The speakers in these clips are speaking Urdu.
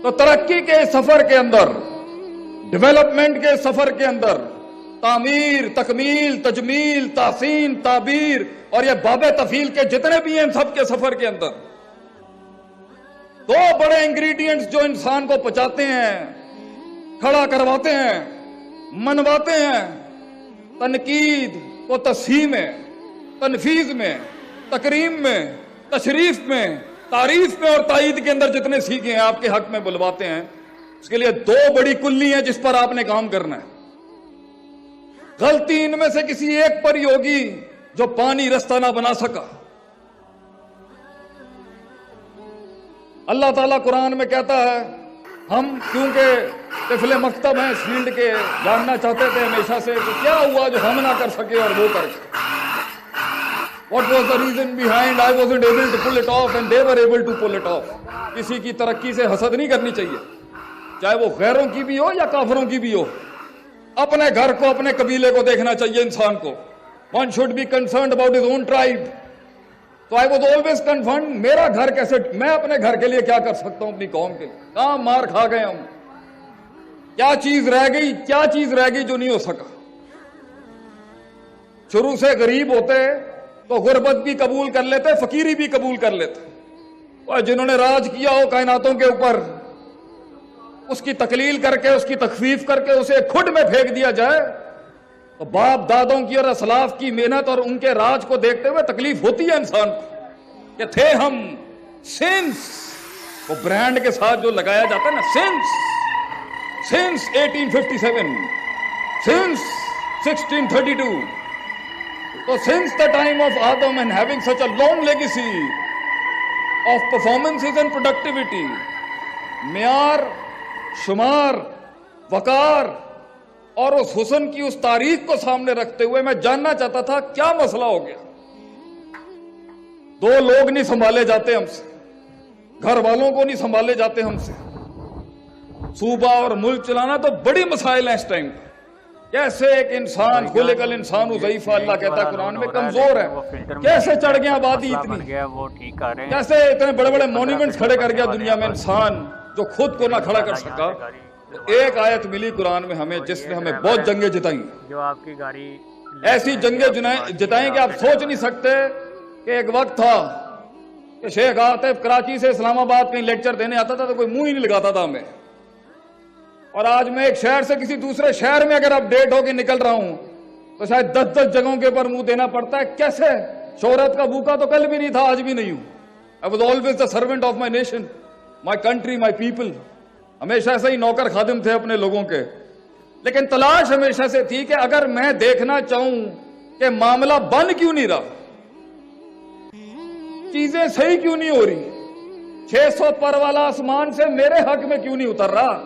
تو ترقی کے سفر کے اندر، ڈیولپمنٹ کے سفر کے اندر، تعمیر، تکمیل، تجمیل، تحسین، تعبیر اور یہ باب تفعیل کے جتنے بھی ہیں سب کے سفر کے اندر دو بڑے انگریڈینٹس جو انسان کو پچاتے ہیں، کھڑا کرواتے ہیں، منواتے ہیں: تنقید و تصحیح میں، تنفیذ میں، تکریم میں، تشریف میں، تعریف میں اور تائید کے اندر جتنے سیکھے ہیں آپ کے حق میں بلواتے ہیں. اس کے لیے دو بڑی کلی ہیں جس پر آپ نے کام کرنا ہے. غلطی ان میں سے کسی ایک پر ہی ہوگی جو پانی رستہ نہ بنا سکا. اللہ تعالیٰ قرآن میں کہتا ہے، ہم کیونکہ طفل مکتب ہیں اس فیلڈ کے، جاننا چاہتے تھے ہمیشہ سے کہ کیا ہوا جو ہم نہ کر سکے اور وہ کر سکے. What was the reason behind I wasn't able to pull it off and they were able to pull it off. کسی کی ترقی سے حسد نہیں کرنی چاہیے، چاہے وہ غیروں کی بھی ہو یا کافروں کی بھی ہو. اپنے گھر کو، اپنے قبیلے کو دیکھنا چاہیے انسان کو. One should be concerned about his own tribe. تو I was always concerned میرا گھر کیسے، میں اپنے گھر کے لیے کیا کر سکتا ہوں، اپنی قوم کے لیے. کہاں مار کھا گئے ہم، کیا چیز رہ گئی، کیا چیز رہ گئی جو نہیں ہو سکا. شروع سے غریب ہوتے تو غربت بھی قبول کر لیتے، فقیری بھی قبول کر لیتے. اور جنہوں نے راج کیا ہو کائناتوں کے اوپر، اس کی تقلیل کر کے، اس کی تخفیف کر کے اسے کھڈ میں پھینک دیا جائے تو باپ دادوں کی اور اسلاف کی محنت اور ان کے راج کو دیکھتے ہوئے تکلیف ہوتی ہے انسان کو کہ تھے ہم سنس، وہ برانڈ کے ساتھ جو لگایا جاتا ہے نا، since 1857، since 1632. So since the time of Adam and having such a long legacy of performances and productivity، معیار، شمار، وقار اور اس حسن کی اس تاریخ کو سامنے رکھتے ہوئے میں جاننا چاہتا تھا کیا مسئلہ ہو گیا. دو لوگ نہیں سنبھالے جاتے ہم سے، گھر والوں کو نہیں سنبھالے جاتے ہم سے. صوبہ اور ملک چلانا تو بڑی مسائل ہیں اس ٹائم. کیسے ایک انسان، خلق الانسان ضعیفا، اللہ کہتا ہے قرآن میں، کمزور ہے. کیسے چڑھ گیا آبادی اتنی، کیسے اتنے بڑے بڑے مونیومنٹس کھڑے کر گیا دنیا میں انسان جو خود کو نہ کھڑا کر سکا. ایک آیت ملی قرآن میں ہمیں جس نے ہمیں بہت جنگیں جتائیں، ایسی جنگیں جتائیں کہ آپ سوچ نہیں سکتے. کہ ایک وقت تھا کہ شیخ عاطف کراچی سے اسلام آباد کہیں لیکچر دینے آتا تھا تو کوئی منہ ہی نہیں لگاتا تھا ہمیں. اور آج میں ایک شہر سے کسی دوسرے شہر میں اگر اپڈیٹ ہو کے نکل رہا ہوں تو شاید 10 جگہوں کے اوپر منہ دینا پڑتا ہے. کیسے؟ شہرت کا بھوکا تو کل بھی نہیں تھا، آج بھی نہیں ہوں. I was always the servant of my nation, my country, my people. ہمیشہ سے ہی نوکر خادم تھے اپنے لوگوں کے. لیکن تلاش ہمیشہ سے تھی کہ اگر میں دیکھنا چاہوں کہ معاملہ بن کیوں نہیں رہا، چیزیں صحیح کیوں نہیں ہو رہی، 600 پر والا آسمان سے میرے حق میں کیوں نہیں اتر رہا،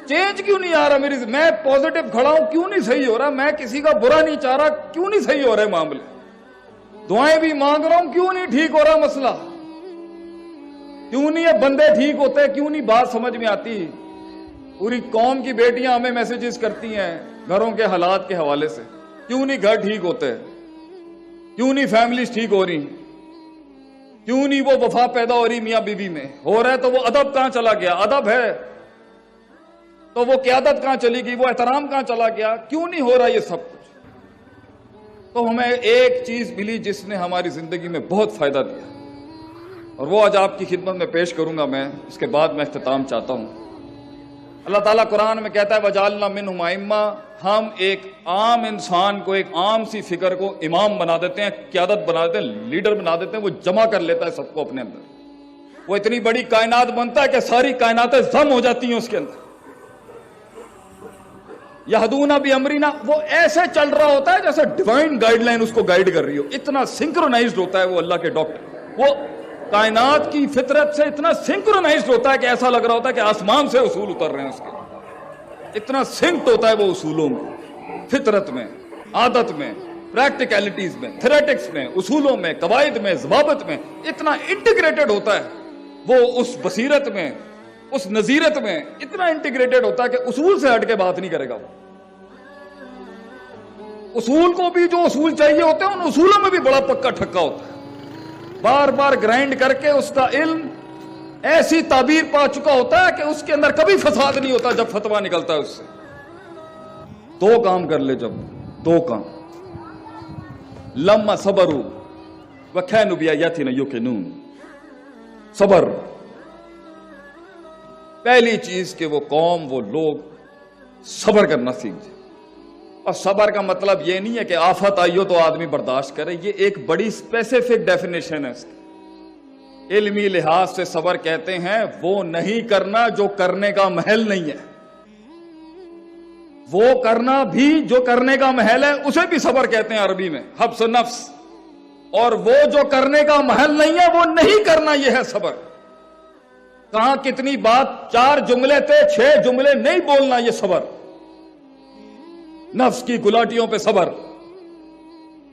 چینج کیوں نہیں آ رہا، میں پوزیٹو کھڑا ہوں کیوں نہیں صحیح ہو رہا، میں کسی کا برا نہیں چاہ رہا کیوں نہیں صحیح ہو رہے معاملے، دعائیں بھی مانگ رہا ہوں کیوں نہیں ٹھیک ہو رہا مسئلہ، کیوں نہیں یہ بندے ٹھیک ہوتے، کیوں نہیں بات سمجھ میں آتی. پوری قوم کی بیٹیاں ہمیں میسیجز کرتی ہیں گھروں کے حالات کے حوالے سے، کیوں نہیں گھر ٹھیک ہوتے، کیوں نہیں فیملیز ٹھیک ہو رہی، کیوں نہیں وہ وفا پیدا ہو رہی میاں بیوی میں. ہو رہا ہے تو وہ ادب کہاں چلا گیا، ادب ہے تو وہ قیادت کہاں چلی گئی، وہ احترام کہاں چلا گیا، کیوں نہیں ہو رہا یہ سب کچھ. تو ہمیں ایک چیز ملی جس نے ہماری زندگی میں بہت فائدہ دیا اور وہ آج آپ کی خدمت میں پیش کروں گا. میں اس کے بعد میں اختتام چاہتا ہوں. اللہ تعالیٰ قرآن میں کہتا ہے وَجَعَلْنَا مِنْهُمْ أَئِمَّةً، ہم ایک عام انسان کو، ایک عام سی فکر کو امام بنا دیتے ہیں، قیادت بنا دیتے ہیں، لیڈر بنا دیتے ہیں. وہ جمع کر لیتا ہے سب کو اپنے اندر. وہ اتنی بڑی کائنات بنتا ہے کہ ساری کائناتیں ضم ہو جاتی ہیں اس کے اندر. یہدون بامرنا، وہ ایسے چل رہا ہوتا ہے جیسے ڈیوائن گائیڈ لائن اس کو گائیڈ کر رہی ہو. اتنا سنکرونائزڈ ہوتا ہے وہ اللہ کے ڈاکٹر، وہ کائنات کی فطرت سے اتنا سنکرونائزڈ ہوتا ہے کہ ایسا لگ رہا ہوتا ہے کہ آسمان سے اصول اتر رہے ہیں اس کے. اتنا سنکڈ ہوتا ہے وہ اصولوں میں، فطرت میں، عادت میں، پریکٹیکلٹیز میں، تھیریٹکس میں، اصولوں میں، قواعد میں، ضوابط میں. اتنا انٹیگریٹڈ ہوتا ہے وہ اس بصیرت میں، اس نظیرت میں اتنا انٹیگریٹڈ ہوتا ہے کہ اصول سے ہٹ کے بات نہیں کرے گا. وہ اصول کو بھی جو اصول چاہیے ہوتے ہیں ان اصولوں میں بھی بڑا پکا ٹھکا ہوتا ہے. بار بار گرائنڈ کر کے اس کا علم ایسی تعبیر پا چکا ہوتا ہے کہ اس کے اندر کبھی فساد نہیں ہوتا جب فتویٰ نکلتا ہے اس سے. دو کام کر لے، جب دو کام، لما صبروا وكانوا بآياتنا يوقنون. صبر، پہلی چیز کہ وہ قوم، وہ لوگ صبر کرنا سیکھ جائے. اور صبر کا مطلب یہ نہیں ہے کہ آفت آئی ہو تو آدمی برداشت کرے، یہ ایک بڑی اسپیسیفک ڈیفینیشن ہے اس کی. علمی لحاظ سے صبر کہتے ہیں وہ نہیں کرنا جو کرنے کا محل نہیں ہے. وہ کرنا بھی جو کرنے کا محل ہے اسے بھی صبر کہتے ہیں عربی میں، حبس نفس. اور وہ جو کرنے کا محل نہیں ہے وہ نہیں کرنا، یہ ہے صبر. کہاں کتنی بات، 4 جملے تھے 6 جملے نہیں بولنا، یہ صبر. نفس کی گلاٹیوں پہ صبر.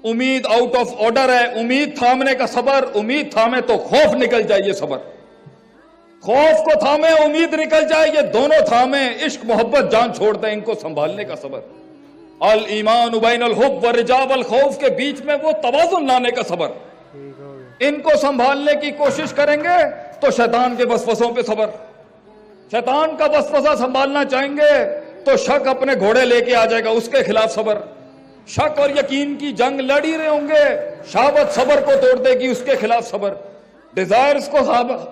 امید آؤٹ آف آرڈر ہے، امید تھامنے کا صبر. امید تھامے تو خوف نکل جائے، یہ صبر. خوف کو تھامے امید نکل جائے، یہ دونوں تھامے عشق محبت جان چھوڑ دیں، ان کو سنبھالنے کا صبر. الایمان بین الحب والرجاء والخوف کے بیچ میں وہ توازن لانے کا صبر. ان کو سنبھالنے کی کوشش کریں گے تو شیطان کے وسوسوں پہ صبر. شیطان کا وسوسہ سنبھالنا چاہیں گے تو شک اپنے گھوڑے لے کے آ جائے گا، اس کے خلاف صبر. شک اور یقین کی جنگ لڑی رہے ہوں گے، شہوت صبر کو توڑ دے گی، اس کے خلاف صبر. ڈیزائرز کو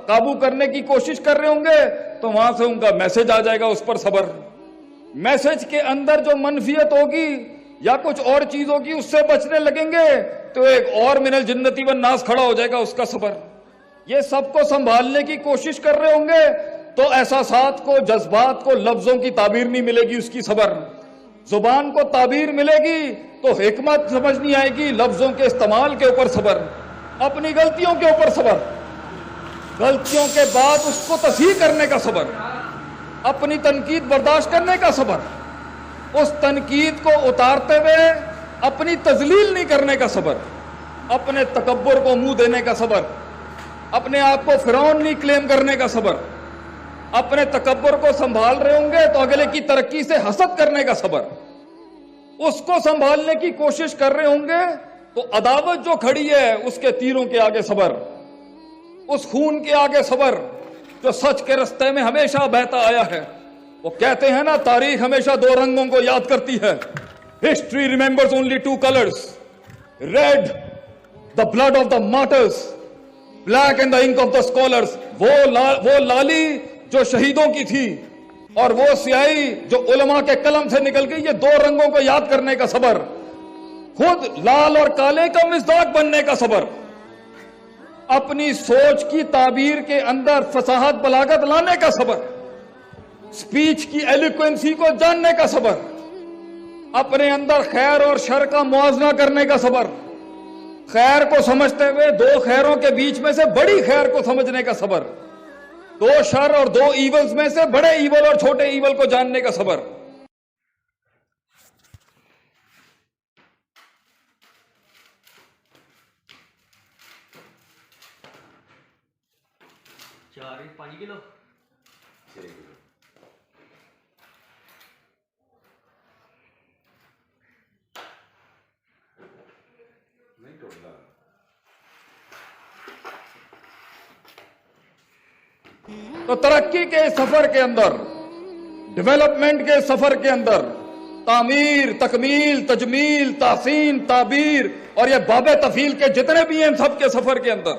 قابو کرنے کی کوشش کر رہے ہوں گے تو وہاں سے ان کا میسج آ جائے گا، اس پر صبر. میسج کے اندر جو منفیت ہوگی یا کچھ اور چیز ہوگی اس سے بچنے لگیں گے تو ایک اور من الجنتی والناس کھڑا ہو جائے گا، اس کا صبر. یہ سب کو سنبھالنے کی کوشش کر رہے ہوں گے تو احساسات کو، جذبات کو لفظوں کی تعبیر نہیں ملے گی، اس کی صبر. زبان کو تعبیر ملے گی تو حکمت سمجھ نہیں آئے گی، لفظوں کے استعمال کے اوپر صبر. اپنی غلطیوں کے اوپر صبر، غلطیوں کے بعد اس کو تصحیح کرنے کا صبر. اپنی تنقید برداشت کرنے کا صبر. اس تنقید کو اتارتے ہوئے اپنی تذلیل نہیں کرنے کا صبر. اپنے تکبر کو منہ دینے کا صبر. اپنے آپ کو فرعون نہیں کلیم کرنے کا صبر. اپنے تکبر کو سنبھال رہے ہوں گے تو اگلے کی ترقی سے حسد کرنے کا صبر. اس کو سنبھالنے کی کوشش کر رہے ہوں گے تو عداوت جو کھڑی ہے اس کے تیروں کے آگے صبر. اس خون کے آگے صبر جو سچ کے رستے میں ہمیشہ بہتا آیا ہے. وہ کہتے ہیں نا، تاریخ ہمیشہ 2 رنگوں کو یاد کرتی ہے. History remembers only 2 colors, red the blood of the martyrs, black and the ink of the scholars. وہ لالی جو شہیدوں کی تھی اور وہ سیاہی جو علماء کے قلم سے نکل گئی، یہ 2 رنگوں کو یاد کرنے کا صبر. خود لال اور کالے کا مصداق بننے کا صبر. اپنی سوچ کی تعبیر کے اندر فصاحت بلاغت لانے کا صبر. سپیچ کی ایلیکوینسی کو جاننے کا صبر. اپنے اندر خیر اور شر کا موازنہ کرنے کا صبر. خیر کو سمجھتے ہوئے 2 خیروں کے بیچ میں سے بڑی خیر کو سمجھنے کا صبر. 2 شر اور 2 ایولز میں سے بڑے ایول اور چھوٹے ایول کو جاننے کا صبر. چار 5 کلو 6 کلو. نہیں ٹوٹا. تو ترقی کے سفر کے اندر، ڈیولپمنٹ کے سفر کے اندر، تعمیر، تکمیل، تجمیل، تحسین، تعبیر اور یہ باب تفعیل کے جتنے بھی ہیں سب کے سفر کے اندر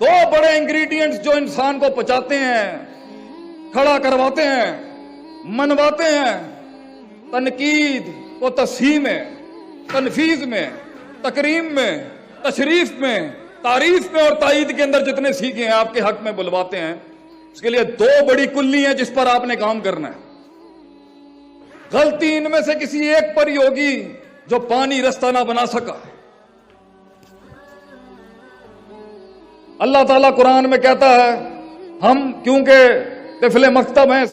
2 بڑے انگریڈینٹس جو انسان کو پچاتے ہیں، کھڑا کرواتے ہیں، منواتے ہیں: تنقید کو تصحیح میں، تنفیذ میں، تکریم میں، تشریف میں، تعریف میں اور تائید کے اندر جتنے سیکھے ہیں آپ کے حق میں بلواتے ہیں. اس کے لیے 2 بڑی کلی ہیں جس پر آپ نے کام کرنا ہے. غلطی ان میں سے کسی ایک پر ہی ہوگی جو پانی رستہ نہ بنا سکا. اللہ تعالیٰ قرآن میں کہتا ہے، ہم کیونکہ طفل مکتب ہیں